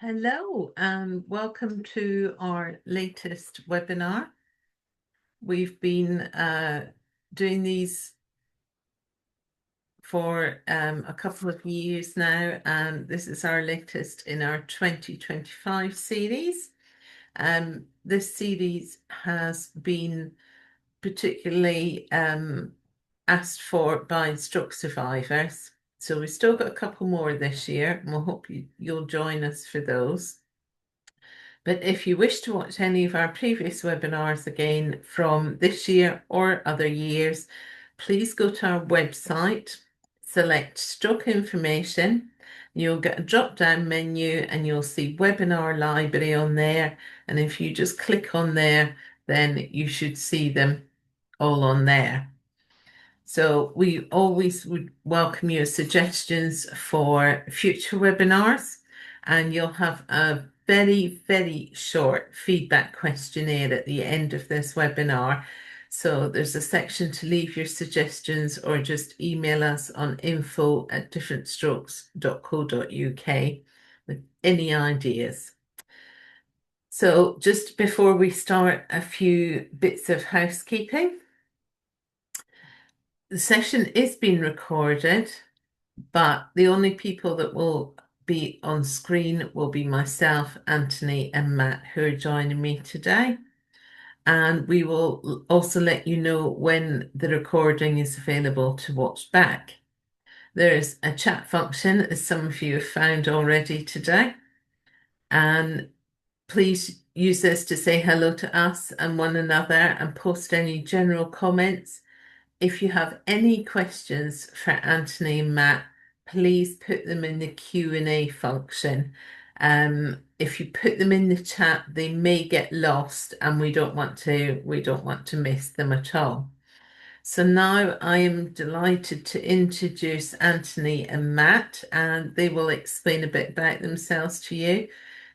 Hello and welcome to our latest webinar. We've been doing these for a couple of years now, and this is our latest in our 2025 series. This series has been particularly asked for by stroke survivors. So we've still got a couple more this year, and we'll hope you'll join us for those. But if you wish to watch any of our previous webinars again from this year or other years, please go to our website, select Stroke Information. You'll get a drop-down menu and you'll see Webinar Library on there. And if you just click on there, then you should see them all on there. So we always would welcome your suggestions for future webinars, and you'll have a very, very short feedback questionnaire at the end of this webinar. So there's a section to leave your suggestions or just email us on info@differentstrokes.co.uk with any ideas. So just before we start, a few bits of housekeeping. The session is being recorded, but the only people that will be on screen will be myself, Anthony, and Matt, who are joining me today. And we will also let you know when the recording is available to watch back. There's a chat function, as some of you have found already today. And please use this to say hello to us and one another and post any general comments. If you have any questions for Anthony and Matt, please put them in the Q&A function. If you put them in the chat, they may get lost, and we don't want to miss them at all. So now I am delighted to introduce Anthony and Matt, and they will explain a bit about themselves to you.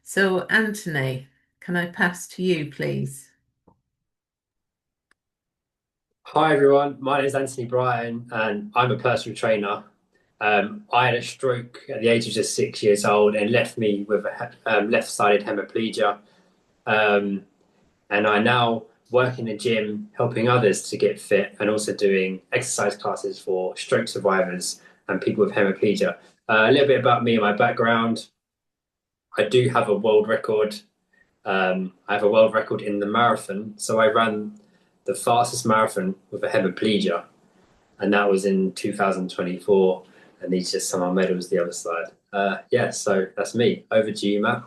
So Anthony, can I pass to you, please? Hi everyone, my name is Anthony Bryan and I'm a personal trainer. I had a stroke at the age of just 6 years old and left me with a left-sided hemiplegia. Um, and I now work in a gym helping others to get fit and also doing exercise classes for stroke survivors and people with hemiplegia. A little bit about me and my background. I do have a world record. I have a world record in the marathon. So I ran the fastest marathon with a hemiplegia, and that was in 2024. And these are just some of my medals the other side. Yeah, so that's me. Over to you, Matt.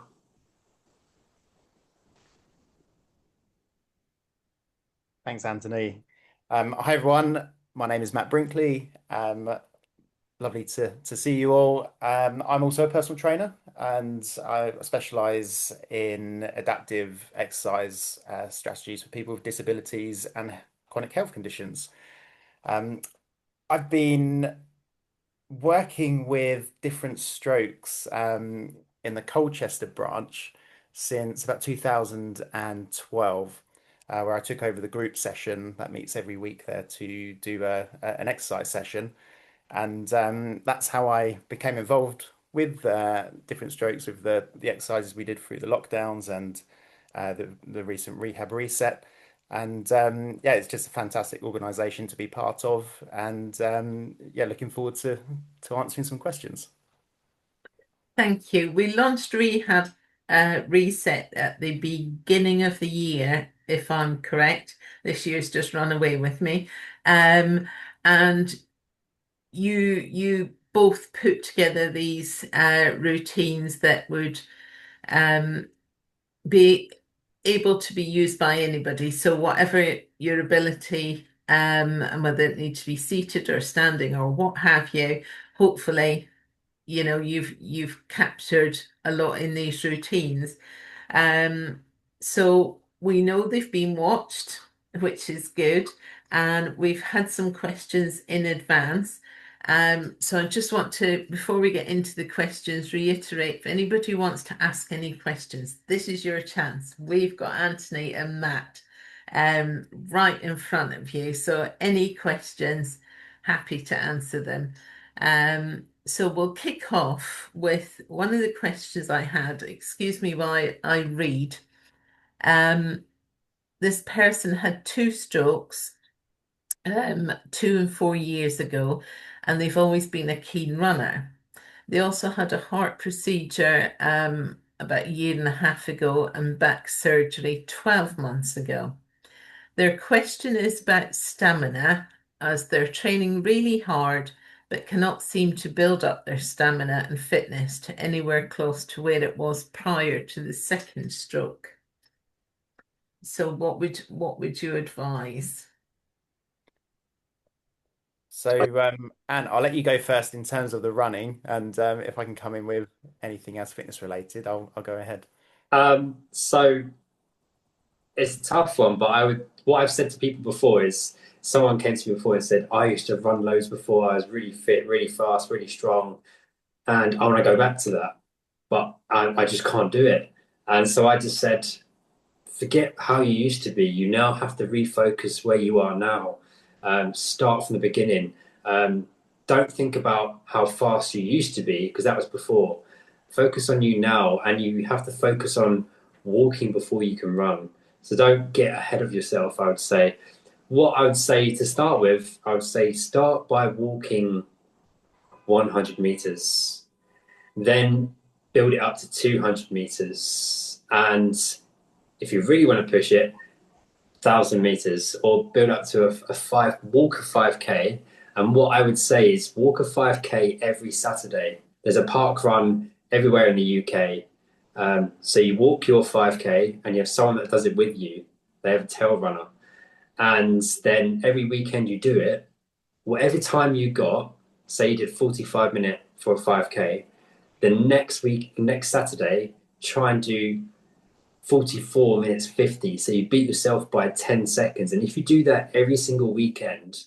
Thanks, Anthony. Hi, everyone. My name is Matt Brinkley. Lovely to see you all. I'm also a personal trainer and I specialize in adaptive exercise strategies for people with disabilities and chronic health conditions. I've been working with different strokes in the Colchester branch since about 2012, where I took over the group session that meets every week there to do an exercise session. And that's how I became involved with different strokes with the exercises we did through the lockdowns and the recent Rehab Reset. And yeah, it's just a fantastic organisation to be part of. And yeah, looking forward to answering some questions. Thank you. We launched Rehab Reset at the beginning of the year, if I'm correct. This year's just run away with me. And you both put together these routines that would be able to be used by anybody. So whatever your ability, and whether it needs to be seated or standing or what have you, hopefully you've captured a lot in these routines. So we know they've been watched, which is good, and we've had some questions in advance. So I just want to, before we get into the questions, reiterate if anybody wants to ask any questions, this is your chance. We've got Anthony and Matt right in front of you. So any questions, happy to answer them. So we'll kick off with one of the questions I had. Excuse me while I read. Um, this person had two strokes 2 and 4 years ago, and they've always been a keen runner. They also had a heart procedure about a year and a half ago and back surgery 12 months ago. Their question is about stamina, as they're training really hard but cannot seem to build up their stamina and fitness to anywhere close to where it was prior to the second stroke. So what would you advise? So, Anne, I'll let you go first in terms of the running, and if I can come in with anything else fitness related, I'll go ahead. So it's a tough one, but what I've said to people before is someone came to me before and said, I used to run loads before. I was really fit, really fast, really strong, and I want to go back to that, but I just can't do it. And so I just said, forget how you used to be. You now have to refocus where you are now. Start from the beginning. Don't think about how fast you used to be because that was before. Focus on you now, and you have to focus on walking before you can run. So don't get ahead of yourself, I would say. What I would say to start with, I would say start by walking 100 meters, then build it up to 200 meters. And if you really want to push it, 1,000 meters or build up to walk a 5K. And what I would say is walk a 5K every Saturday. There's a park run everywhere in the UK. So you walk your 5K and you have someone that does it with you. They have a tail runner. And then every weekend you do it, whatever time you got, say you did 45 minutes for a 5K, the next week, next Saturday, try and do 44 minutes 50. So you beat yourself by 10 seconds. And if you do that every single weekend,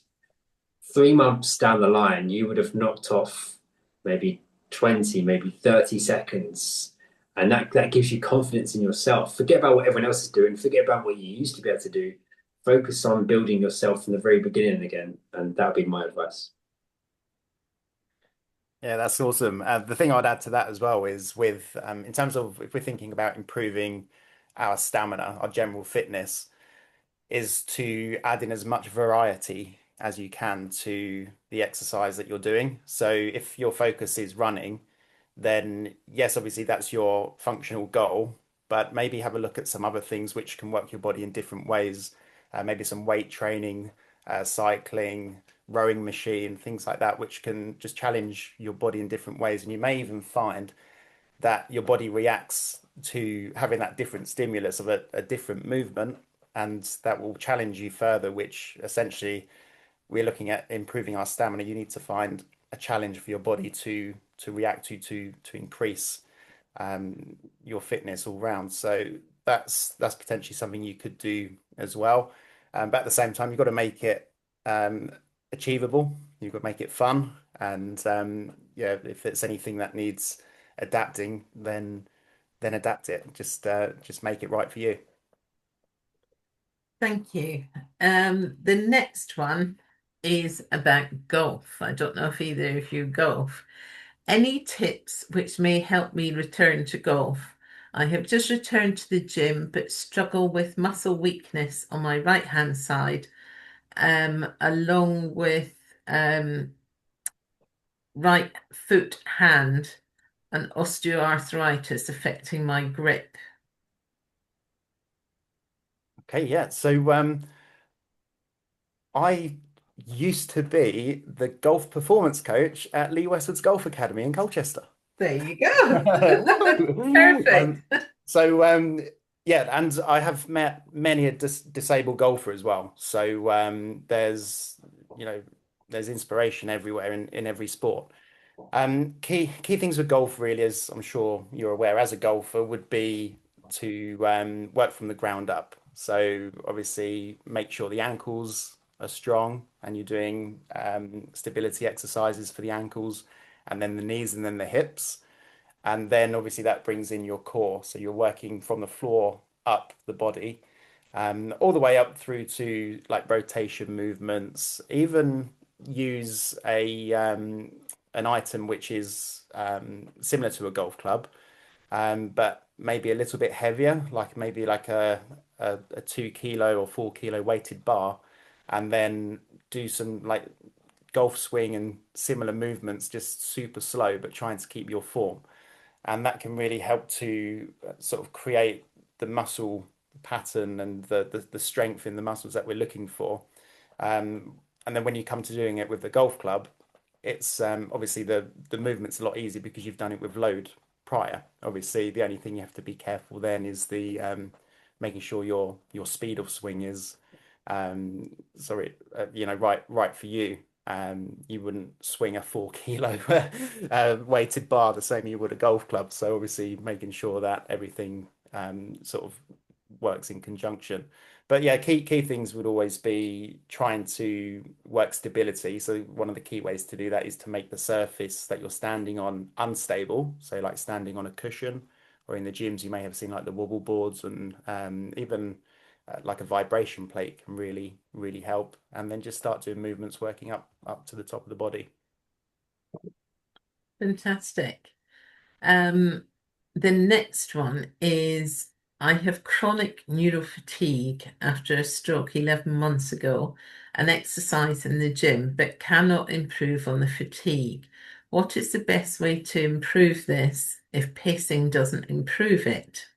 3 months down the line, you would have knocked off maybe 20, maybe 30 seconds. And that gives you confidence in yourself. Forget about what everyone else is doing. Forget about what you used to be able to do. Focus on building yourself from the very beginning again. And that would be my advice. Yeah, that's awesome. The thing I'd add to that as well is with in terms of if we're thinking about improving our stamina, our general fitness, is to add in as much variety as you can to the exercise that you're doing. So if your focus is running, then yes, obviously that's your functional goal, but maybe have a look at some other things which can work your body in different ways. Maybe some weight training, cycling, rowing machine, things like that, which can just challenge your body in different ways. And you may even find that your body reacts to having that different stimulus of a different movement, and that will challenge you further, which essentially we're looking at improving our stamina. You need to find a challenge for your body to react to increase your fitness all round. So that's potentially something you could do as well. But at the same time, you've got to make it um, achievable. You've got to make it fun. And yeah, if it's anything that needs adapting, then adapt it. Just make it right for you. Thank you. The next one is about golf. I don't know if either of you golf. Any tips which may help me return to golf? I have just returned to the gym but struggle with muscle weakness on my right hand side, along with um, right foot hand and osteoarthritis affecting my grip. Okay, yeah. So I used to be the golf performance coach at Lee Westwood's Golf Academy in Colchester. There you go. Woo! Perfect. So yeah, and I have met many a disabled golfer as well. So there's you know there's inspiration everywhere in every sport. Key things with golf really, as I'm sure you're aware, as a golfer, would be to work from the ground up. So obviously make sure the ankles are strong and you're doing stability exercises for the ankles and then the knees and then the hips. And then obviously that brings in your core. So you're working from the floor up the body, all the way up through to like rotation movements, even use an item which is similar to a golf club, but maybe a little bit heavier, like maybe like a 2 kilo or 4 kilo weighted bar, and then do some like golf swing and similar movements, just super slow, but trying to keep your form. And that can really help to sort of create the muscle pattern and the strength in the muscles that we're looking for. And then when you come to doing it with the golf club, it's obviously the movement's a lot easier because you've done it with load prior. Obviously, the only thing you have to be careful then is the making sure your speed of swing is right for you. You wouldn't swing a 4 kilo weighted bar the same you would a golf club. So obviously making sure that everything sort of works in conjunction. But yeah, key things would always be trying to work stability. So one of the key ways to do that is to make the surface that you're standing on unstable. So like standing on a cushion, or in the gyms you may have seen like the wobble boards, and even like a vibration plate can really help. And then just start doing movements working up to the top of the body. Fantastic. Um, the next one is I have chronic neurofatigue after a stroke 11 months ago and exercise in the gym, but cannot improve on the fatigue. What is the best way to improve this if pacing doesn't improve it?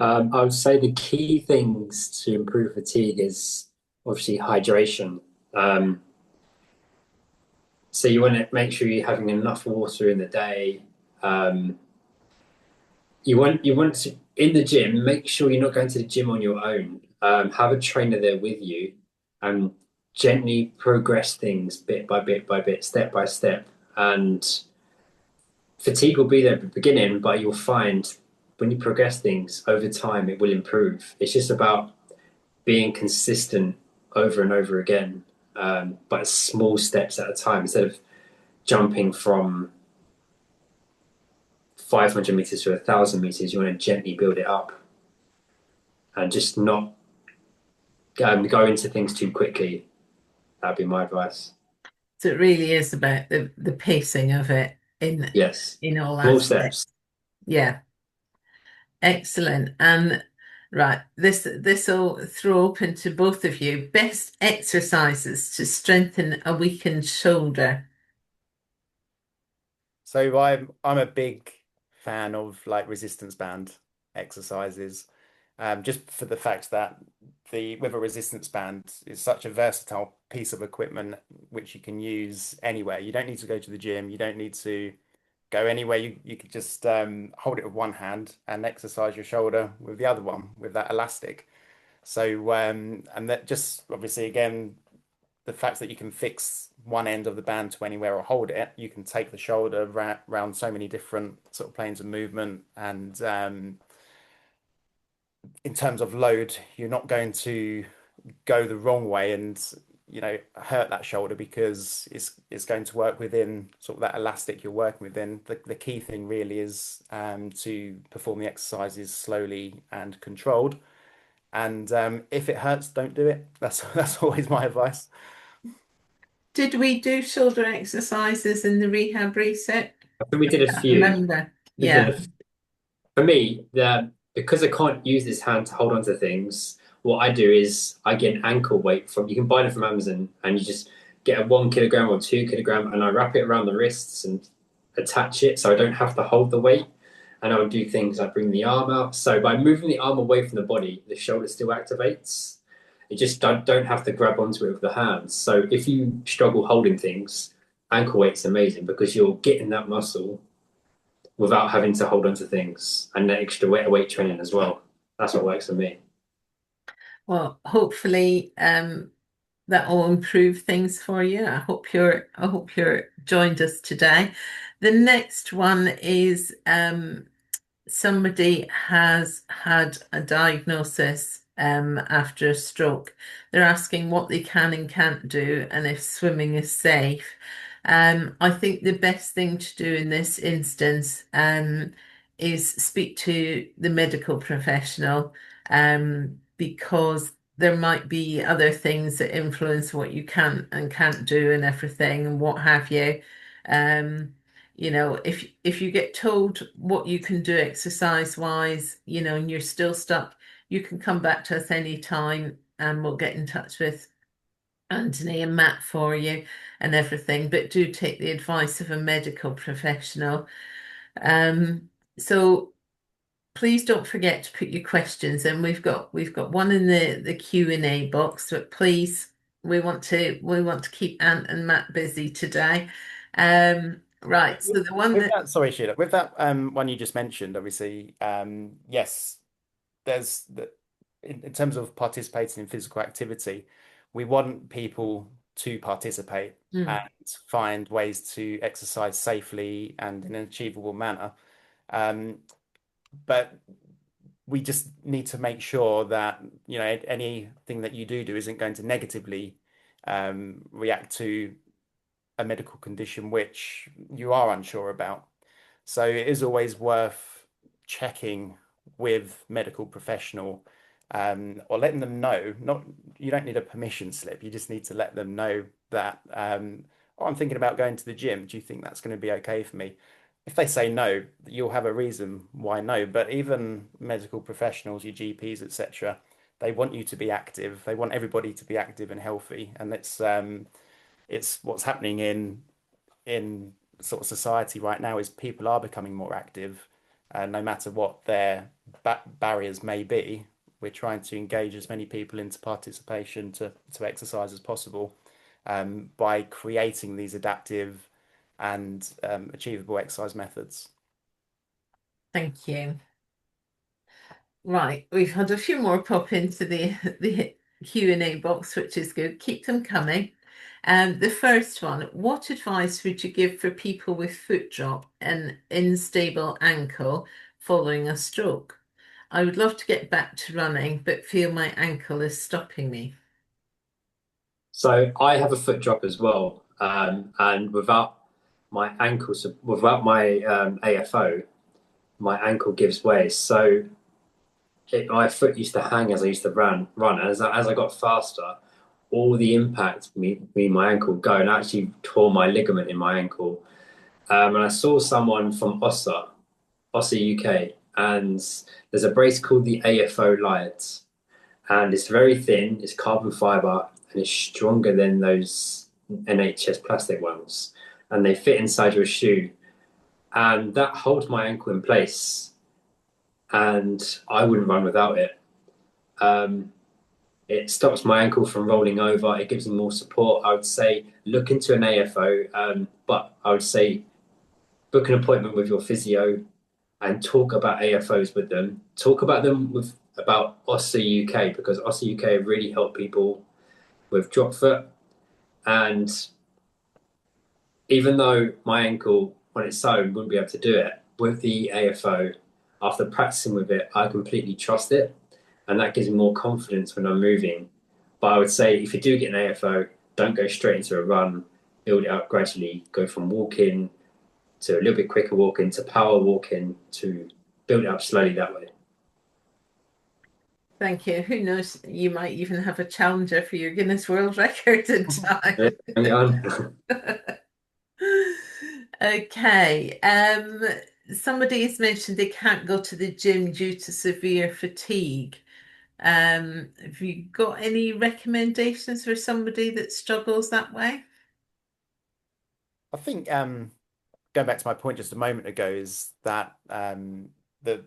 I would say the key things to improve fatigue is obviously hydration. Um, so you want to make sure you're having enough water in the day. Um, you want to in the gym, make sure you're not going to the gym on your own. Have a trainer there with you and gently progress things bit by bit by bit, step by step. And fatigue will be there at the beginning, but you'll find when you progress things over time, it will improve. It's just about being consistent over and over again, but small steps at a time instead of jumping from 500 meters to 1,000 meters. You want to gently build it up and just not go into things too quickly. That'd be my advice. So it really is about the pacing of it Yes, in all small aspects. steps. Yeah, excellent. And right, this will throw open to both of you. Best exercises to strengthen a weakened shoulder. So I'm a big fan of like resistance band exercises, just for the fact that the with a resistance band is such a versatile piece of equipment which you can use anywhere. You don't need to go to the gym. You don't need to go anywhere. You could just hold it with one hand and exercise your shoulder with the other one with that elastic. So and that just obviously again the fact that you can fix one end of the band to anywhere or hold it, you can take the shoulder around so many different sort of planes of movement. And in terms of load, you're not going to go the wrong way and hurt that shoulder because it's going to work within sort of that elastic you're working within. The key thing really is to perform the exercises slowly and controlled. And if it hurts, don't do it. That's always my advice. Did we do shoulder exercises in the rehab reset? I think we did a Can't few. remember. We did Yeah. for me, because I can't use this hand to hold on to things, what I do is I get an ankle weight from you can buy them from Amazon and you just get a 1 kilogram or 2 kilogram and I wrap it around the wrists and attach it so I don't have to hold the weight. And I would do things like bring the arm out. So by moving the arm away from the body, the shoulder still activates. You just don't have to grab onto it with the hands. So if you struggle holding things, ankle weight's amazing because you're getting that muscle without having to hold on to things and the extra weight training as well. That's what works for me. Well, hopefully that will improve things for you. I hope you're joined us today. The next one is somebody has had a diagnosis after a stroke. They're asking what they can and can't do and if swimming is safe. I think the best thing to do in this instance is speak to the medical professional because there might be other things that influence what you can and can't do and everything and what have you. Um, if you get told what you can do exercise wise, and you're still stuck, you can come back to us any time and we'll get in touch with Anthony and Matt for you and everything. But do take the advice of a medical professional. Um, so please don't forget to put your questions in. We've got one in the Q&A box, but please we want to keep Ant and Matt busy today. Right, so the one With that that, sorry, Sheila, with that one you just mentioned, obviously, yes, there's the, in terms of participating in physical activity, we want people to participate and Hmm, find ways to exercise safely and in an achievable manner. Um, but we just need to make sure that, anything that you do isn't going to negatively react to a medical condition which you are unsure about. So it is always worth checking with medical professional, or letting them know. Not You don't need a permission slip. You just need to let them know that, oh, I'm thinking about going to the gym. Do you think that's going to be okay for me? If they say no, you'll have a reason why no. But even medical professionals, your GPs, etc., they want you to be active. They want everybody to be active and healthy, and it's what's happening in sort of society right now is people are becoming more active, no matter what their barriers may be. We're trying to engage as many people into participation to exercise as possible, by creating these adaptive and achievable exercise methods. thank you. Right, we've had a few more pop into the Q&A box, which is good. Keep them coming. The first one, what advice would you give for people with foot drop and unstable ankle following a stroke? I would love to get back to running, but feel my ankle is stopping me. So I have a foot drop as well, and without my AFO, my ankle gives way. So my foot used to hang as I used to run. As I got faster, all the impact me my ankle go, and I actually tore my ligament in my ankle. And I saw someone from OSSA UK, and there's a brace called the AFO Light, and it's very thin, it's carbon fiber, and it's stronger than those NHS plastic ones. And they fit inside your shoe, and that holds my ankle in place, and I wouldn't run without it. Um, it stops my ankle from rolling over. It gives me more support. I would say look into an AFO, but I would say book an appointment with your physio and talk about AFOs with them. Talk about them with about OSSA UK, because OSSA UK really help people with drop foot. And even though my ankle on its own wouldn't be able to do it, with the AFO, after practicing with it, I completely trust it. And that gives me more confidence when I'm moving. But I would say if you do get an AFO, don't go straight into a run. Build it up gradually. Go from walking to a little bit quicker walking to power walking to build it up slowly that way. Thank you. Who knows, you might even have a challenger for your Guinness World Record in Yeah, time. bring it on. Okay. Somebody has mentioned they can't go to the gym due to severe fatigue. Have you got any recommendations for somebody that struggles that way? I think, going back to my point just a moment ago, is that the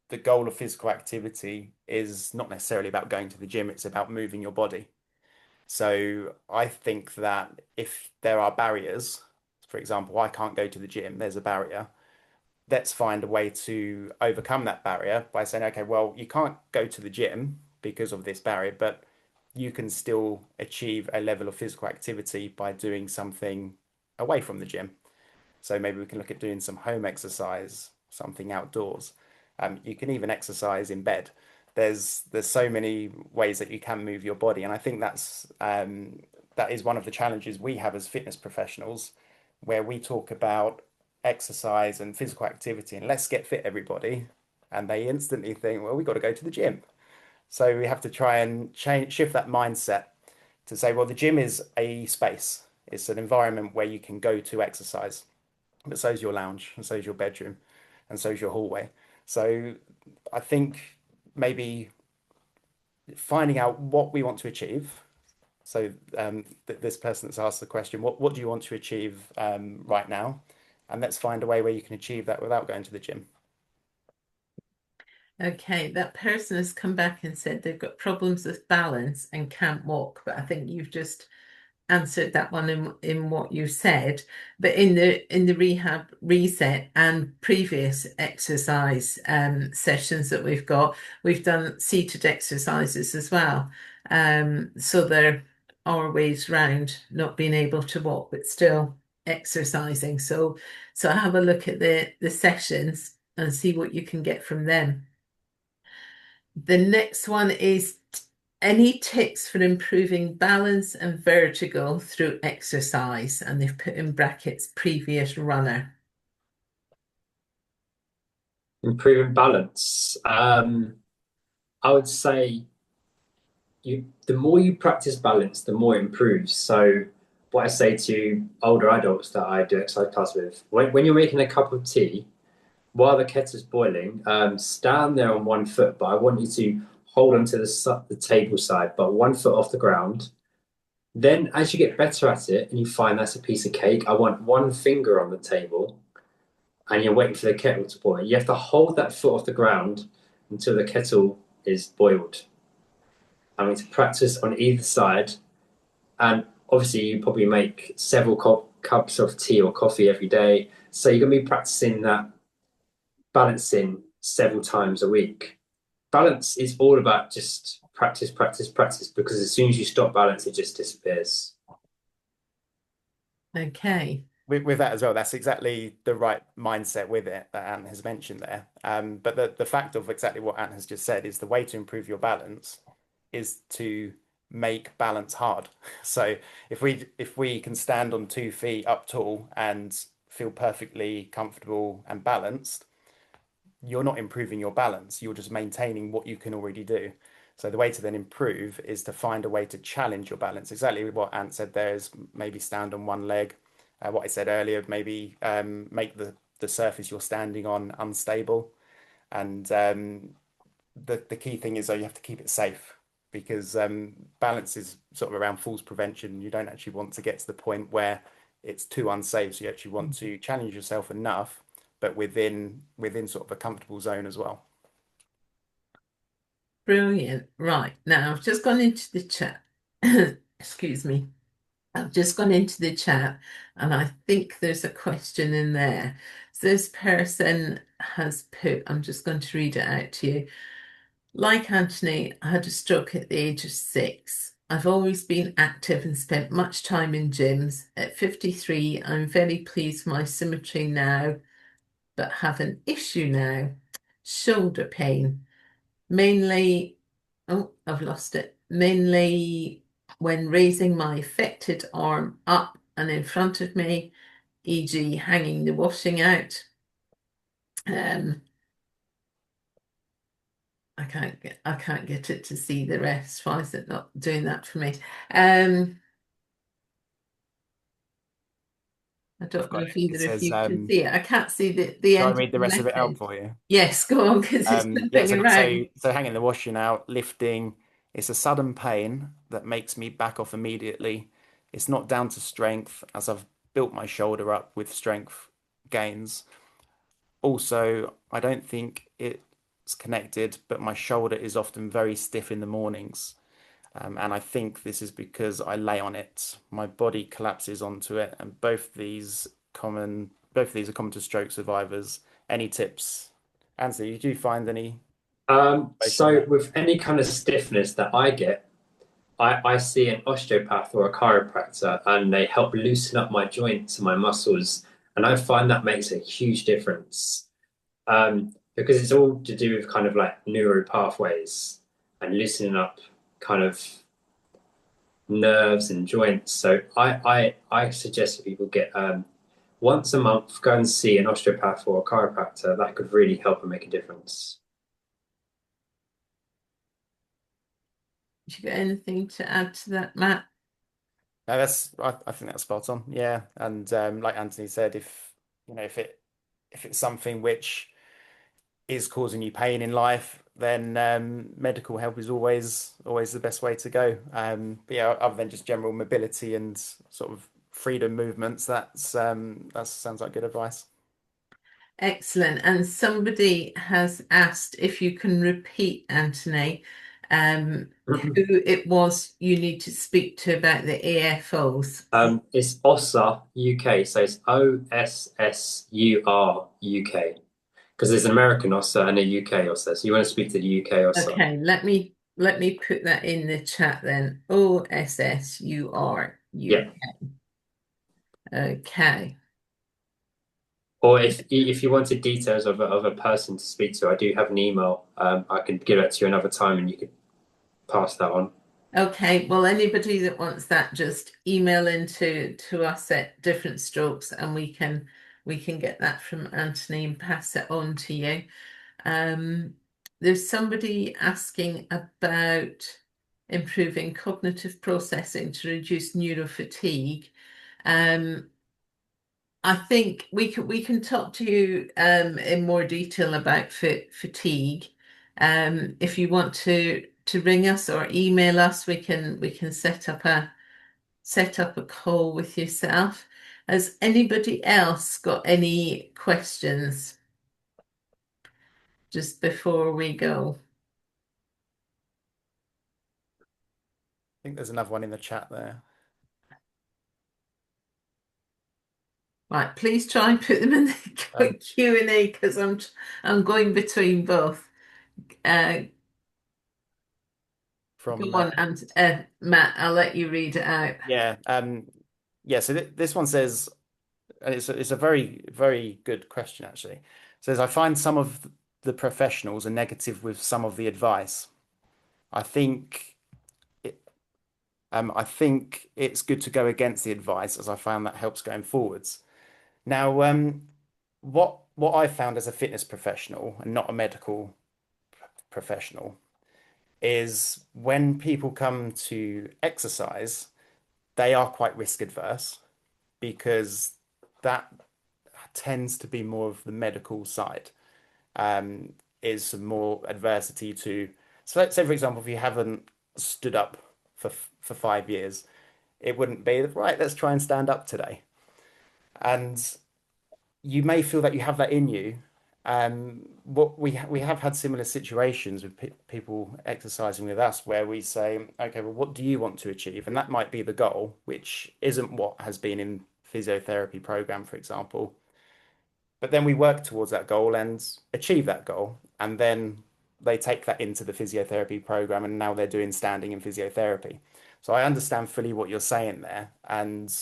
the goal of physical activity is not necessarily about going to the gym, it's about moving your body. So I think that if there are barriers, for example, I can't go to the gym, there's a barrier. Let's find a way to overcome that barrier by saying, okay, well, you can't go to the gym because of this barrier, but you can still achieve a level of physical activity by doing something away from the gym. So maybe we can look at doing some home exercise, something outdoors. You can even exercise in bed. There's so many ways that you can move your body, and I think that is one of the challenges we have as fitness professionals, where we talk about exercise and physical activity and let's get fit, everybody, and they instantly think, well, we got to go to the gym. So we have to try and shift that mindset to say, well, the gym is a space. It's an environment where you can go to exercise, but so is your lounge, and so is your bedroom, and so is your hallway. So I think maybe finding out what we want to achieve. So this person that's asked the question, what do you want to achieve right now? And let's find a way where you can achieve that without going to the gym. Okay, that person has come back and said they've got problems with balance and can't walk, but I think you've just answered that one in what you said. But in the rehab reset and previous exercise sessions that we've got, we've done seated exercises as well. So there are ways round not being able to walk, but still exercising. So have a look at the sessions and see what you can get from them. The next one is any tips for improving balance and vertigo through exercise? And they've put in brackets previous runner. Improving balance. I would say the more you practice balance, the more it improves. So what I say to older adults that I do exercise class with, when you're making a cup of tea, while the kettle's boiling, stand there on one foot, but I want you to hold onto the table side, but one foot off the ground. Then, as you get better at it and you find that's a piece of cake, I want one finger on the table and you're waiting for the kettle to boil. You have to hold that foot off the ground until the kettle is boiled. I mean, to practice on either side. And obviously, you probably make several cups of tea or coffee every day. So you're going to be practicing that balancing several times a week. Balance is all about just practice, practice, practice, because as soon as you stop balance, it just disappears. Okay. With that as well, that's exactly the right mindset with it that Ant has mentioned there. But the fact of exactly what Ant has just said is the way to improve your balance is to make balance hard. So if we can stand on 2 feet up tall and feel perfectly comfortable and balanced, you're not improving your balance. You're just maintaining what you can already do. So the way to then improve is to find a way to challenge your balance. Exactly what Ant said there is maybe stand on one leg. What I said earlier, maybe make the surface you're standing on unstable. And the key thing is though you have to keep it safe because balance is sort of around falls prevention. You don't actually want to get to the point where it's too unsafe. So you actually want to challenge yourself enough, but within sort of a comfortable zone as well. Brilliant. Right. Now I've just gone into the chat. Excuse me. I've just gone into the chat and I think there's a question in there. So this person has put, I'm just going to read it out to you. Like Anthony, I had a stroke at the age of 6. I've always been active and spent much time in gyms. At 53, I'm very pleased with my symmetry now, but have an issue now. Shoulder pain. Mainly, oh, I've lost it. Mainly when raising my affected arm up and in front of me, e.g., hanging the washing out. Um, I can't get it to see the rest. Why is it not doing that for me? Um, I I've don't know got if it. It either of says, you can see it. I can't see the shall I end of read the the rest of it out message. for you? Yes, go on, because it's Yeah, flipping so around. hanging the washing out, lifting, it's a sudden pain that makes me back off immediately. It's not down to strength, as I've built my shoulder up with strength gains. Also, I don't think it's connected, but my shoulder is often very stiff in the mornings. And I think this is because I lay on it. My body collapses onto it, and both of these are common to stroke survivors. Any tips? Anthony, did you find any information So there? with any kind of stiffness that I get, I see an osteopath or a chiropractor and they help loosen up my joints and my muscles. And I find that makes a huge difference. Because it's all to do with kind of like neuro pathways and loosening up kind of nerves and joints. So I suggest that people get once a month, go and see an osteopath or a chiropractor. That could really help and make a difference. you got anything to add to that, Matt? No, I think that's spot on. Yeah, and like Anthony said, if you know if it's something which is causing you pain in life, then medical help is always the best way to go. But yeah, other than just general mobility and sort of freedom movements, that sounds like good advice. Excellent. And somebody has asked if you can repeat, Anthony, who it was you need to speak to about the AFOs. It's OSSA UK, so it's OSSUR UK. Because there's an American OSSA and a UK OSSA, so you want to speak to the UK OSSA. Okay, let me put that in the chat then. OSSUR. Yeah. Okay. Or if you wanted details of a person to speak to, I do have an email. I can give that to you another time, and you could pass that on. Okay, well, anybody that wants that, just email into to us at Different Strokes, and we can get that from Anthony and pass it on to you. Um, there's somebody asking about improving cognitive processing to reduce neurofatigue. Um, I think we can talk to you in more detail about fatigue. If you want to ring us or email us, we can set up a call with yourself. Has anybody else got any questions just before we go? I think there's another one in the chat there. Right, please try and put them in the Um, Q&A because I'm going between both. Uh, from Go on, and Matt, I'll let you read it out. yeah, yeah. So this one says, and it's a very good question actually. It says I find some of the professionals are negative with some of the advice. I think I think it's good to go against the advice as I found that helps going forwards. Now, what I found as a fitness professional and not a medical professional is when people come to exercise, they are quite risk adverse because that tends to be more of the medical side. Um, is some more adversity to. So let's say, for example, if you haven't stood up for 5 years, it wouldn't be right. Let's try and stand up today. And you may feel that you have that in you. What we have had similar situations with people exercising with us where we say, okay, well, what do you want to achieve? And that might be the goal, which isn't what has been in physiotherapy program, for example. But then we work towards that goal and achieve that goal. And then they take that into the physiotherapy program and now they're doing standing in physiotherapy. So I understand fully what you're saying there. And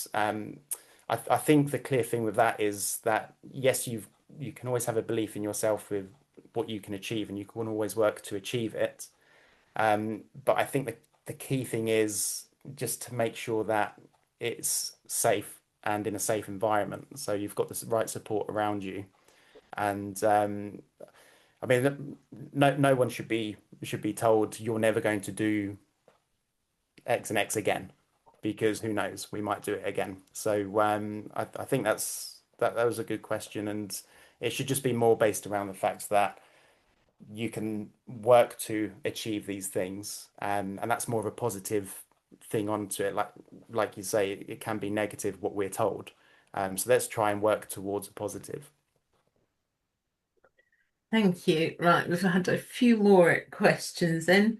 I think the clear thing with that is that yes, you can always have a belief in yourself with what you can achieve and you can always work to achieve it. But I think the key thing is just to make sure that it's safe and in a safe environment. So you've got the right support around you. And I mean, no one should be told you're never going to do X and X again, because who knows, we might do it again. So I think that was a good question, and it should just be more based around the fact that you can work to achieve these things, and that's more of a positive thing onto it. Like you say, it can be negative what we're told. So let's try and work towards a positive. Thank you. Right, we've had a few more questions in.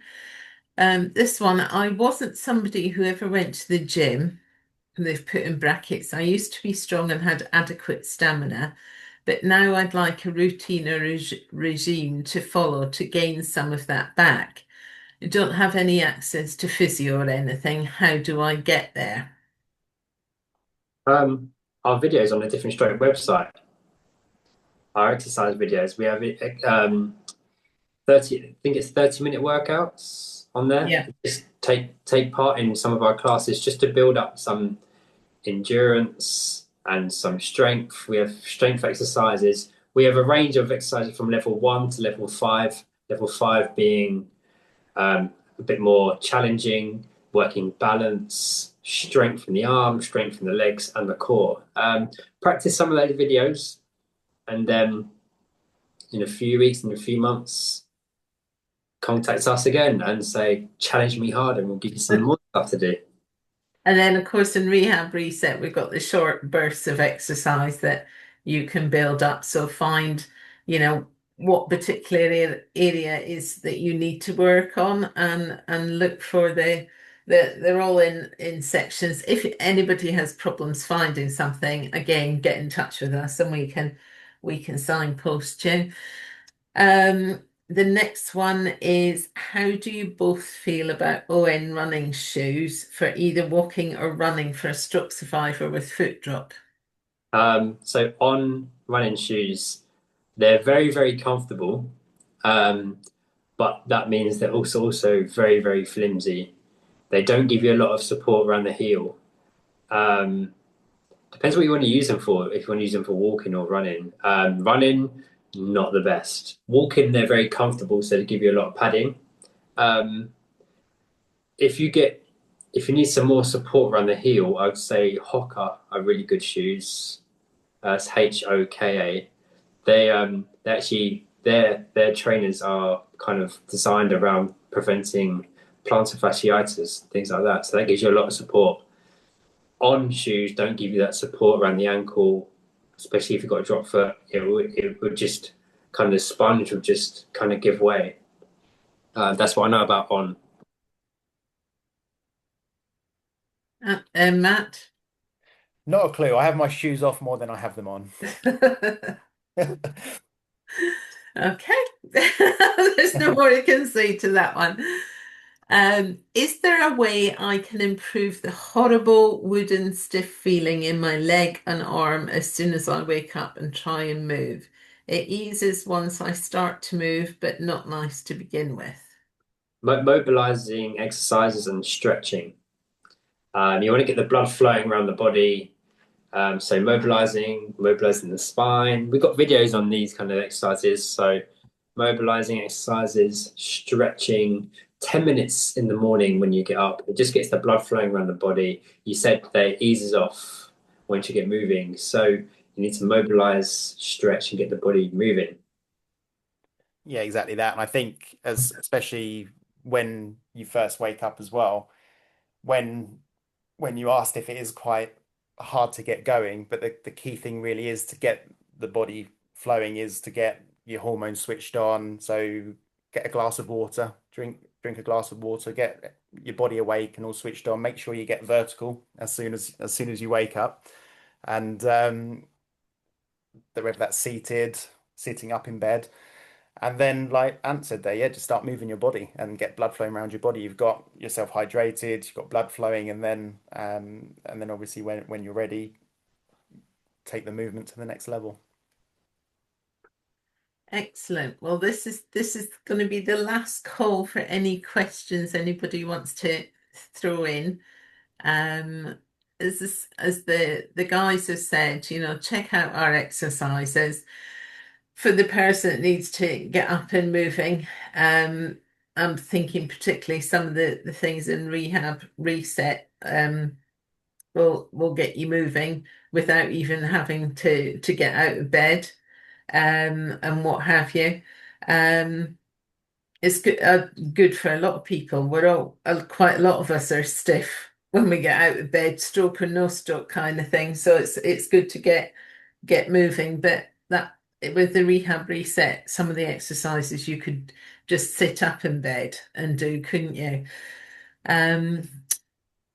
This one, I wasn't somebody who ever went to the gym, and they've put in brackets. I used to be strong and had adequate stamina, but now I'd like a routine or regime to follow to gain some of that back. I don't have any access to physio or anything. How do I get there? Our videos on a different stroke website, our exercise videos, we have it 30, I think it's 30-minute workouts on there. Yeah. Just take part in some of our classes just to build up some endurance and some strength. We have strength exercises. We have a range of exercises from level 1 to level 5. Level 5 being a bit more challenging, working balance, strength in the arms, strength in the legs and the core. Practice some of those videos, and then in a few weeks, in a few months, contact us again and say, challenge me harder, and we'll give you some more stuff to do. And then, of course, in Rehab Reset, we've got the short bursts of exercise that you can build up. So find, you know, what particular area is that you need to work on, and look for they're all in sections. If anybody has problems finding something, again, get in touch with us and we can signpost you. The next one is, how do you both feel about ON running shoes for either walking or running for a stroke survivor with foot drop? So on running shoes, they're very, very comfortable, um, but that means they're also very, very flimsy. They don't give you a lot of support around the heel. Um, Depends what you want to use them for. If you want to use them for walking or running, running, not the best. Walking, they're very comfortable, so they give you a lot of padding. Um, if you get if you need some more support around the heel, I would say Hoka are really good shoes. It's Hoka. They actually their trainers are kind of designed around preventing plantar fasciitis, things like that. So that gives you a lot of support. On shoes don't give you that support around the ankle, especially if you've got a drop foot. It would just kind of the sponge would just kind of give way. That's what I know about on. And Matt? Not a clue. I have my shoes off more than I have them on. Okay. There's no more you can say to that one. Is there a way I can improve the horrible wooden stiff feeling in my leg and arm as soon as I wake up and try and move? It eases once I start to move, but not nice to begin with. Mobilizing exercises and stretching. You want to get the blood flowing around the body. So mobilizing the spine. We've got videos on these kind of exercises. So mobilizing exercises, stretching, 10 minutes in the morning when you get up. It just gets the blood flowing around the body. You said that it eases off once you get moving. So you need to mobilize, stretch, and get the body moving. Yeah, exactly that. And I think as especially when you first wake up as well, when you asked if it is quite hard to get going, but the key thing really is to get the body flowing, is to get your hormones switched on. So get a glass of water, drink a glass of water, get your body awake and all switched on. Make sure you get vertical as soon as you wake up. And whether that's sitting up in bed. And then, like Ant said there, yeah, just start moving your body and get blood flowing around your body. You've got yourself hydrated, you've got blood flowing, and then obviously when you're ready, take the movement to the next level. Excellent. Well, this is going to be the last call for any questions anybody wants to throw in. Um, as the guys have said, check out our exercises for the person that needs to get up and moving. I'm thinking particularly some of the things in Rehab Reset will get you moving without even having to get out of bed, and what have you. Um, it's good for a lot of people. We're all quite a lot of us are stiff when we get out of bed, stroke or no stroke kind of thing. So it's good to get moving. But that with the Rehab Reset, some of the exercises you could just sit up in bed and do, couldn't you? Um,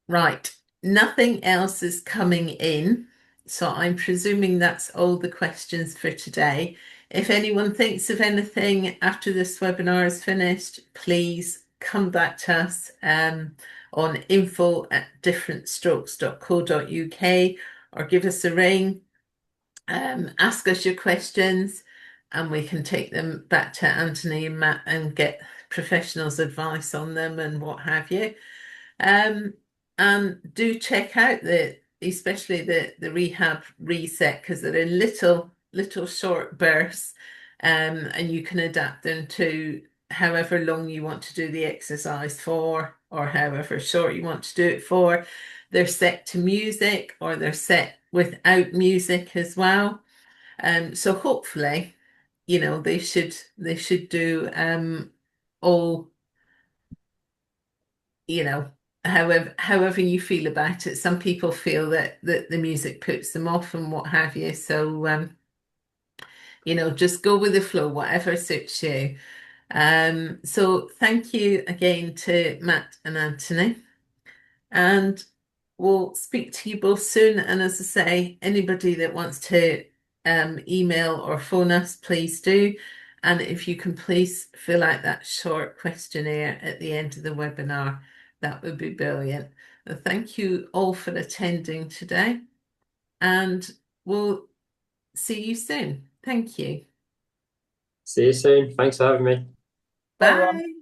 right. Nothing else is coming in. So I'm presuming that's all the questions for today. If anyone thinks of anything after this webinar is finished, please come back to us on info@differentstrokes.co.uk, or give us a ring, ask us your questions, and we can take them back to Anthony and Matt and get professionals' advice on them and what have you. And do check out especially the Rehab Reset, because they're in little short bursts, and you can adapt them to however long you want to do the exercise for, or however short you want to do it for. They're set to music, or they're set without music as well. So hopefully, they should do all, you know, however you feel about it. Some people feel that the music puts them off and what have you. So just go with the flow, whatever suits you. So thank you again to Matt and Anthony, and we'll speak to you both soon. And as I say, anybody that wants to email or phone us, please do. And if you can please fill out that short questionnaire at the end of the webinar, that would be brilliant. Thank you all for attending today, and we'll see you soon. Thank you. See you soon. Thanks for having me. Bye, everyone. Bye.